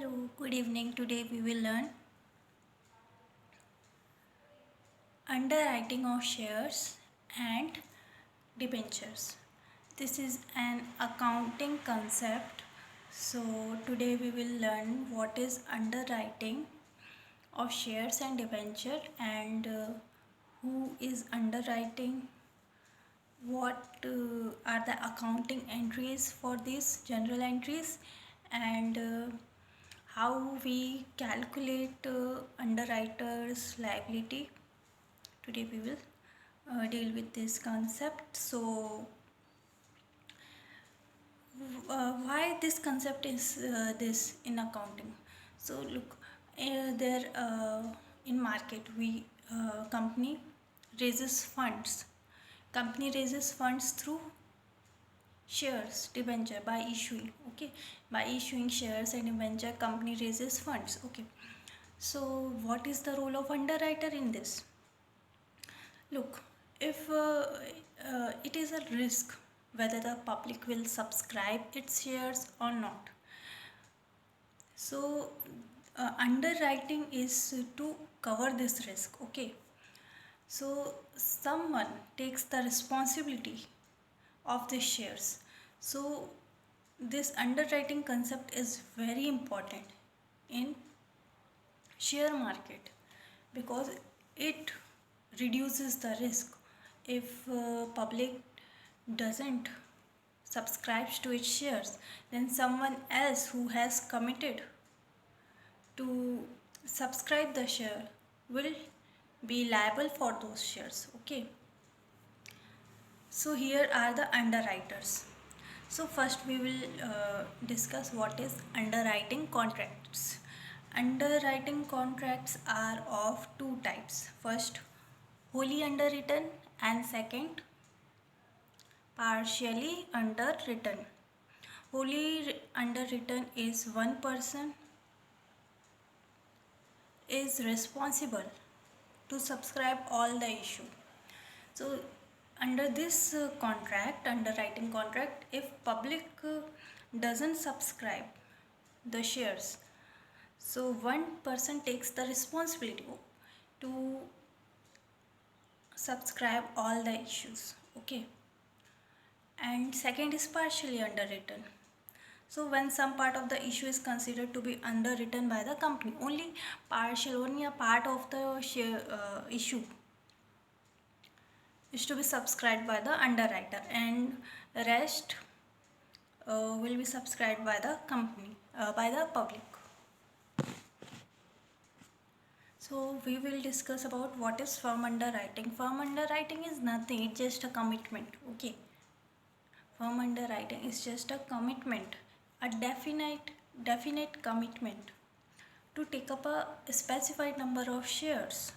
Hello, good evening. Today we will learn underwriting of shares and debentures. This is an accounting concept. So today we will learn what is underwriting of shares and debenture and who is underwriting, what are the accounting entries for these general entries, and how we calculate underwriters liability. Today we will deal with this concept. So why this concept is this in accounting? So look, there in market we company raises funds. Company raises funds through shares debenture by issuing. Okay, by issuing shares and debenture, company raises funds. Okay, so what is the role of underwriter in this? Look, if it is a risk whether the public will subscribe its shares or not. So underwriting is to cover this risk. Okay, so someone takes the responsibility of the shares. So this underwriting concept is very important in share market because it reduces the risk. If public doesn't subscribes to its shares, then someone else who has committed to subscribe the share will be liable for those shares. Okay, so here are the underwriters. So first we will discuss what is underwriting contracts. Underwriting contracts are of two types. First, wholly underwritten, and second, partially underwritten. Wholly underwritten is one person is responsible to subscribe all the issue. So under this contract, underwriting contract, if public doesn't subscribe the shares, so one person takes the responsibility to subscribe all the issues. Okay, and second is partially underwritten. So when some part of the issue is considered to be underwritten by the company, only a part of the share issue is to be subscribed by the underwriter, and rest will be subscribed by the company, by the public. So we will discuss about what is firm underwriting. Firm underwriting is nothing, it's just a commitment. Okay, firm underwriting is just a commitment, a definite commitment to take up a specified number of shares,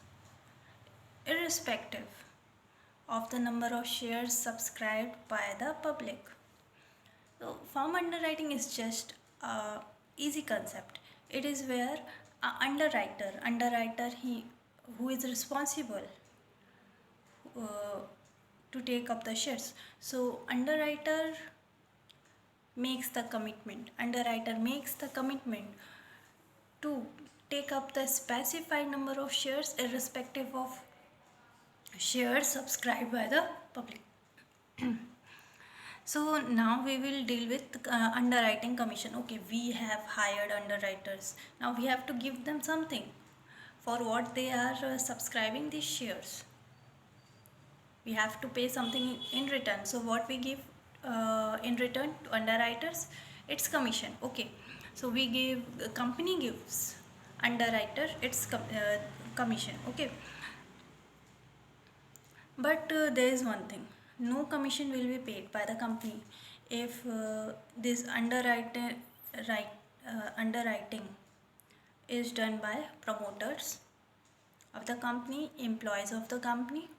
irrespective of the number of shares subscribed by the public. So firm underwriting is just a easy concept. It is where a underwriter he who is responsible uh, to take up the shares. So underwriter makes the commitment. Underwriter makes the commitment to take up the specified number of shares irrespective of shares subscribed by the public. So now we will deal with underwriting commission. Okay, we have hired underwriters. Now we have to give them something for what they are subscribing these shares. We have to pay something in return. So what we give in return to underwriters? It's commission. Okay, so we give, the company gives underwriter its commission. Okay, but there is one thing, no commission will be paid by the company if this underwriting is done by promoters of the company, employees of the company,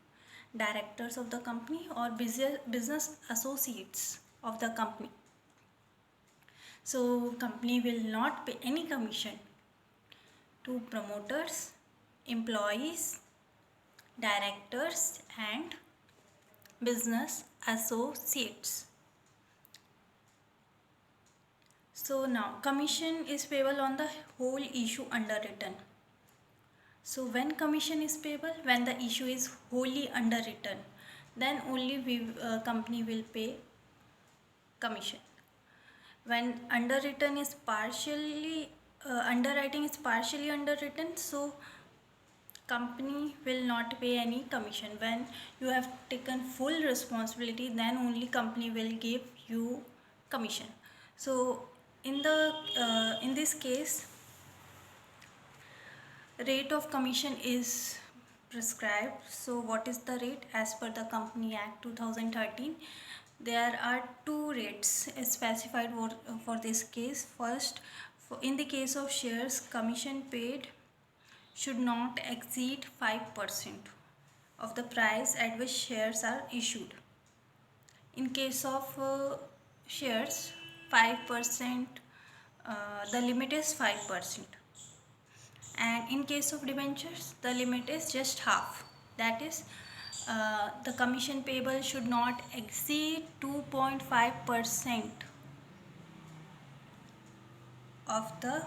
directors of the company, or business associates of the company. So company will not pay any commission to promoters, employees, directors, and business associates. So now commission is payable on the whole issue underwritten. So when commission is payable, when the issue is wholly underwritten, then only company will pay commission. When underwritten is partially underwriting is partially underwritten, so company will not pay any commission. When you have taken full responsibility, then only company will give you commission. So in this case, rate of commission is prescribed. So what is the rate? As per the Company Act 2013, there are two rates specified for this case. First, in the case of shares, commission paid should not exceed 5% of the price at which shares are issued. In case of shares, 5%, the limit is 5%. And in case of debentures, the limit is just half. That is, the commission payable should not exceed 2.5% of the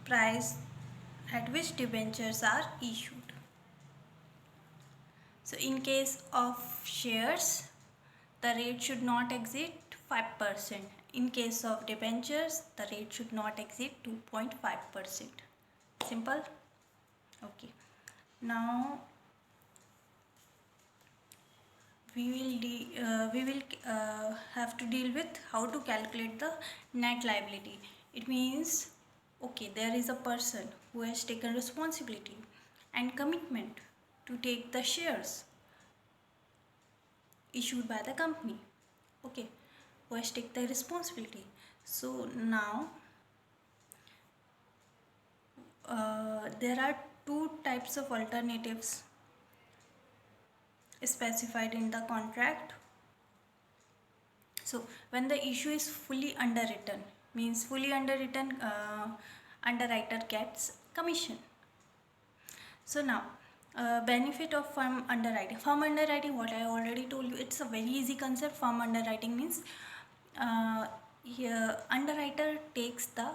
price at which debentures are issued. So in case of shares, the rate should not exceed 5%. In case of debentures, the rate should not exceed 2.5%. Simple? Okay. Now we will have to deal with how to calculate the net liability. It means, okay, there is a person who has taken responsibility and commitment to take the shares issued by the company. Okay, who has taken the responsibility. So now there are two types of alternatives specified in the contract. So when the issue is fully underwritten, means fully underwritten, underwriter gets commission. So now benefit of firm underwriting. Firm underwriting, what I already told you, it's a very easy concept. Firm underwriting means here underwriter takes the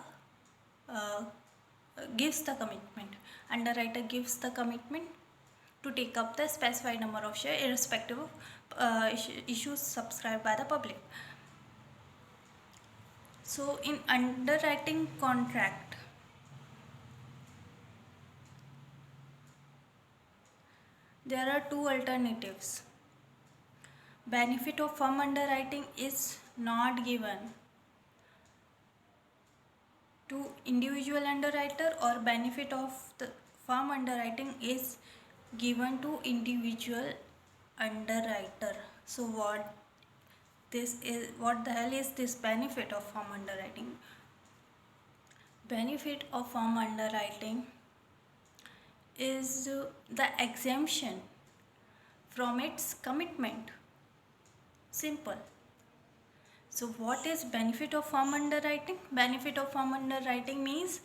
gives the commitment. Underwriter gives the commitment to take up the specified number of shares irrespective of issues subscribed by the public. So in underwriting contract, there are two alternatives. Benefit of firm underwriting is not given to individual underwriter, or benefit of the firm underwriting is given to individual underwriter. So what the hell is this benefit of firm underwriting? Benefit of firm underwriting is the exemption from its commitment. Simple. So what is benefit of firm underwriting? Benefit of firm underwriting means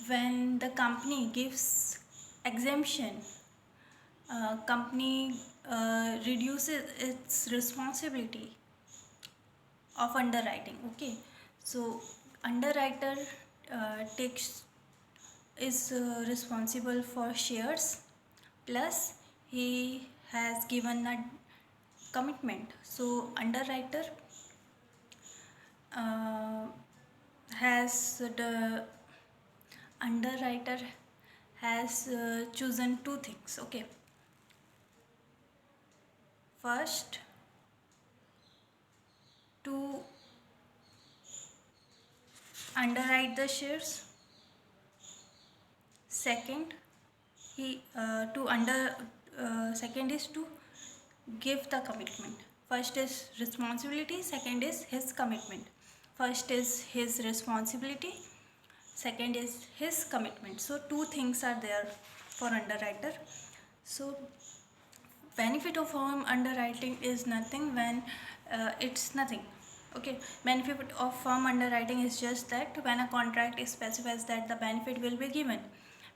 when the company gives exemption, company reduces its responsibility of underwriting. Okay, so underwriter takes is responsible for shares, plus he has given a commitment. So underwriter uh, has the underwriter has chosen two things. Okay, first, to underwrite the shares. Second, second is to give the commitment. First is responsibility, second is his commitment. First is his responsibility, second is his commitment. So two things are there for underwriter. So benefit of firm underwriting is nothing when it's nothing. Okay, benefit of firm underwriting is just that when a contract specifies that the benefit will be given,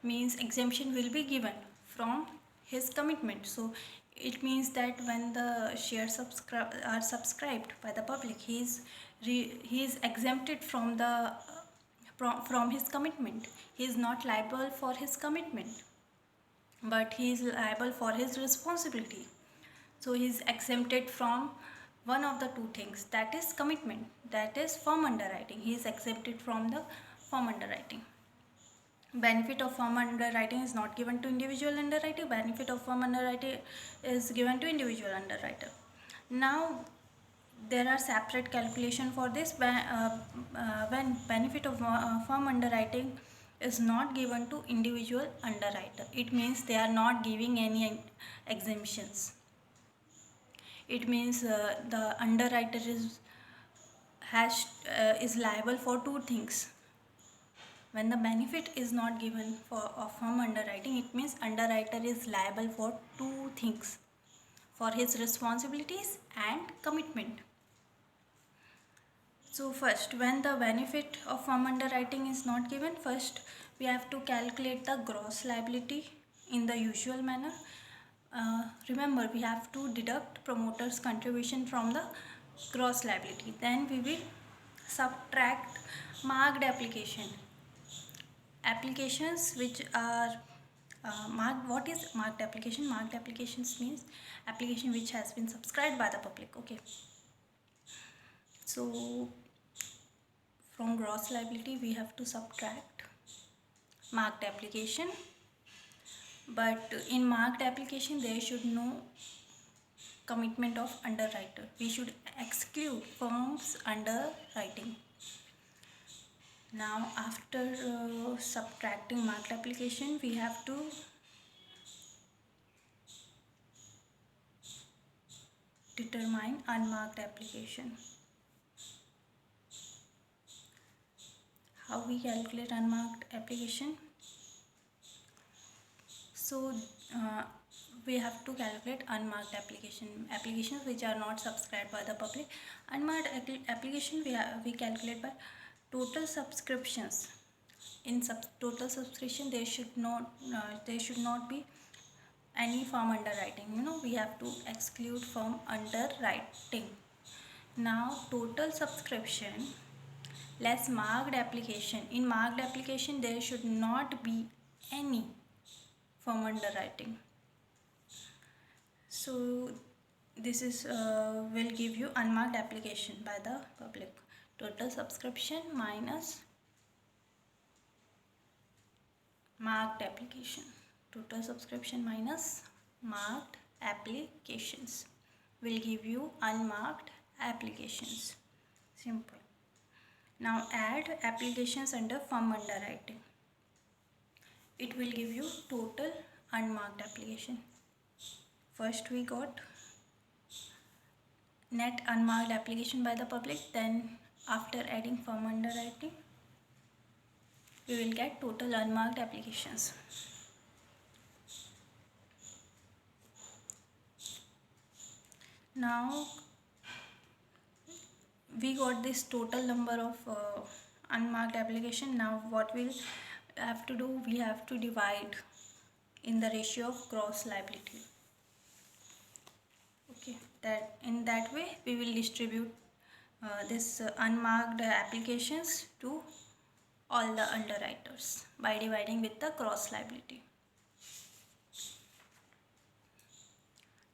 means exemption will be given from his commitment. So it means that when the shares are subscribed by the public, he is he is exempted from the from his commitment. He is not liable for his commitment, but he is liable for his responsibility. So he is exempted from one of the two things, that is commitment, that is firm underwriting. He is exempted from the firm underwriting. Benefit of firm underwriting is not given to individual underwriter. Benefit of firm underwriting is given to individual underwriter. Now there are separate calculation for this. When benefit of firm underwriting is not given to individual underwriter, it means they are not giving any exemptions. It means the underwriter is liable for two things. When the benefit is not given for a firm underwriting, it means underwriter is liable for two things, for his responsibilities and commitment. So first, when the benefit of firm underwriting is not given, first we have to calculate the gross liability in the usual manner. Remember, we have to deduct promoter's contribution from the gross liability. Then we will subtract marked applications which are marked. What is marked application? Marked applications means application which has been subscribed by the public. Okay, so from gross liability we have to subtract marked application, but in marked application there should no commitment of underwriter. We should exclude firms underwriting. Now after subtracting marked application, we have to determine unmarked application. How we calculate unmarked application? So we have to calculate unmarked applications which are not subscribed by the public. Unmarked application we calculate by total subscriptions. In total subscription there should not be any firm underwriting. We have to exclude firm underwriting. Now total subscription less marked application. In marked application there should not be any firm underwriting. So this is will give you unmarked application by the public. Total subscription minus marked application. Total subscription minus marked applications will give you unmarked applications. Simple. Now add applications under firm underwriting. It will give you total unmarked application. First we got net unmarked application by the public, then after adding firm underwriting we will get total unmarked applications. Now we got this total number of unmarked application. Now what we'll have to do, we have to divide in the ratio of gross liability. Okay, that in that way we will distribute this unmarked applications to all the underwriters by dividing with the gross liability.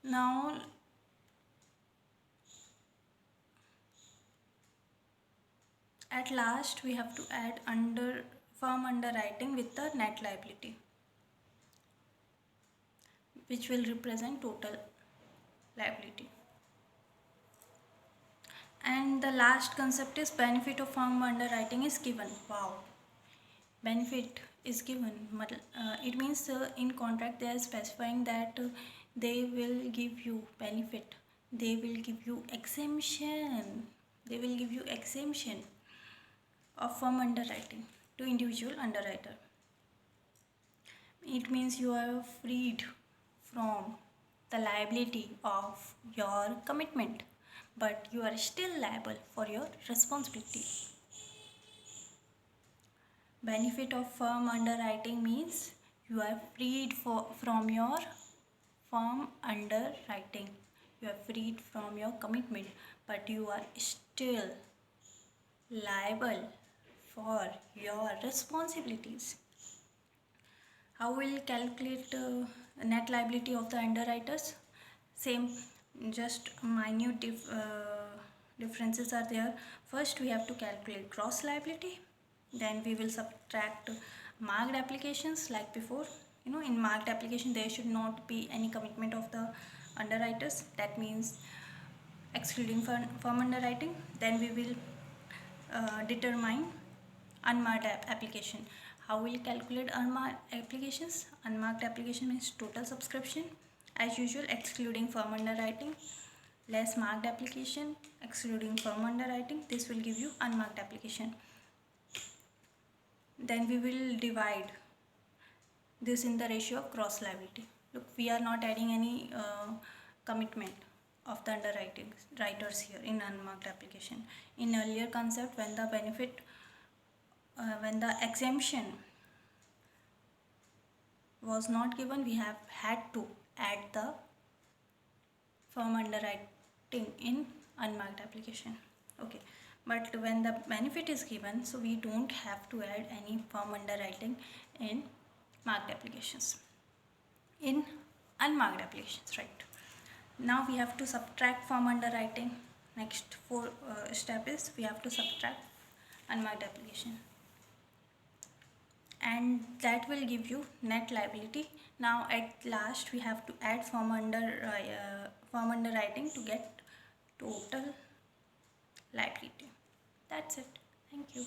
Now at last we have to add firm underwriting with the net liability, which will represent total liability. And the last concept is benefit of firm underwriting is given. Wow, benefit is given. It means in contract they are specifying that they will give you benefit, they will give you exemption, of firm underwriting to individual underwriter. It means you are freed from the liability of your commitment, but you are still liable for your responsibility. Benefit of firm underwriting means you are freed from your firm underwriting. You are freed from your commitment, but you are still liable for your responsibilities. How will calculate net liability of the underwriters? Same, just minute differences are there. First we have to calculate gross liability, then we will subtract marked applications like before. In marked application there should not be any commitment of the underwriters, that means excluding firm underwriting. Then we will determine unmarked application. How will calculate unmarked applications? Unmarked application means total subscription as usual, excluding firm underwriting, less marked application excluding firm underwriting. This will give you unmarked application. Then we will divide this in the ratio of gross liability. Look, we are not adding any commitment of the writers here in unmarked application. In earlier concept, when the benefit when the exemption was not given, we have had to add the firm underwriting in unmarked application. Okay, but when the benefit is given, so we don't have to add any firm underwriting in marked applications, in unmarked applications, right? Now we have to subtract firm underwriting. Next four step is we have to subtract unmarked application, and that will give you net liability. Now at last we have to add firm underwriting to get total liability. That's it. Thank you.